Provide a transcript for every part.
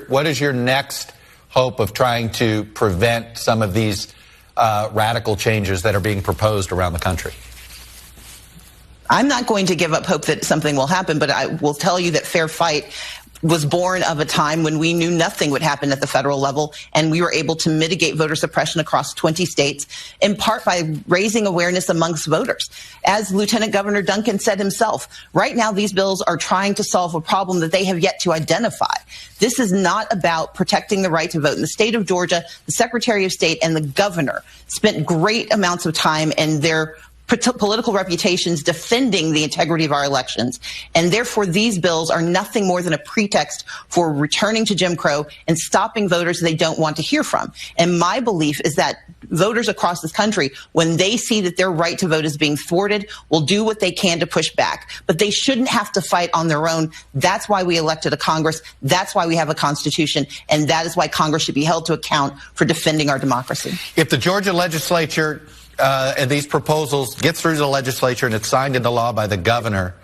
What is your next hope of trying to prevent some of these radical changes that are being proposed around the country? I'm not going to give up hope that something will happen, but I will tell you that Fair Fight was born of a time when we knew nothing would happen at the federal level, and we were able to mitigate voter suppression across 20 states, in part by raising awareness amongst voters. As Lieutenant Governor Duncan said himself, right now these bills are trying to solve a problem that they have yet to identify. This is not about protecting the right to vote. In the state of Georgia, the Secretary of State and the governor spent great amounts of time in their political reputations defending the integrity of our elections. And therefore, these bills are nothing more than a pretext for returning to Jim Crow and stopping voters they don't want to hear from. And my belief is that voters across this country, when they see that their right to vote is being thwarted, will do what they can to push back. But they shouldn't have to fight on their own. That's why we elected a Congress. That's why we have a Constitution. And that is why Congress should be held to account for defending our democracy. If the Georgia legislature and these proposals get through the legislature and it's signed into law by the governor,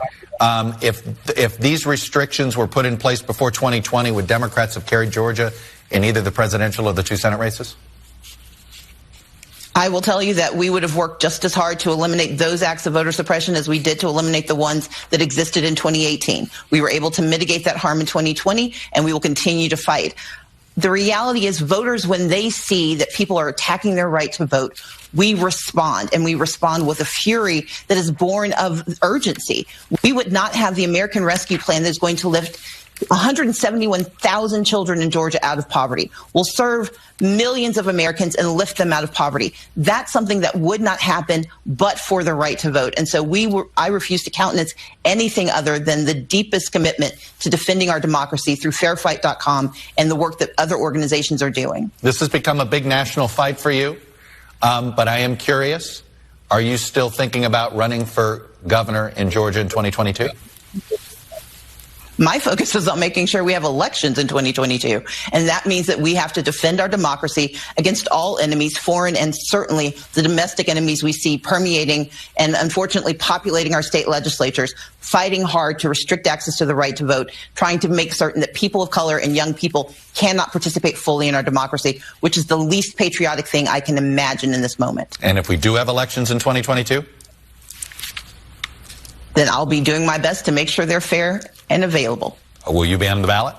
if these restrictions were put in place before 2020, would Democrats have carried Georgia in either the presidential or the two Senate races? I will tell you that we would have worked just as hard to eliminate those acts of voter suppression as we did to eliminate the ones that existed in 2018. We were able to mitigate that harm in 2020, and we will continue to fight. The reality is voters, when they see that people are attacking their right to vote, we respond, and we respond with a fury that is born of urgency. We would not have the American Rescue Plan that is going to lift 171,000 children in Georgia out of poverty, will serve millions of Americans and lift them out of poverty. That's something that would not happen but for the right to vote. And so I refuse to countenance anything other than the deepest commitment to defending our democracy through fairfight.com and the work that other organizations are doing. This has become a big national fight for you, but I am curious, are you still thinking about running for governor in Georgia in 2022? My focus is on making sure we have elections in 2022. And that means that we have to defend our democracy against all enemies, foreign and certainly the domestic enemies we see permeating and unfortunately populating our state legislatures, fighting hard to restrict access to the right to vote, trying to make certain that people of color and young people cannot participate fully in our democracy, which is the least patriotic thing I can imagine in this moment. And if we do have elections in 2022? Then I'll be doing my best to make sure they're fair and available. Will you be on the ballot?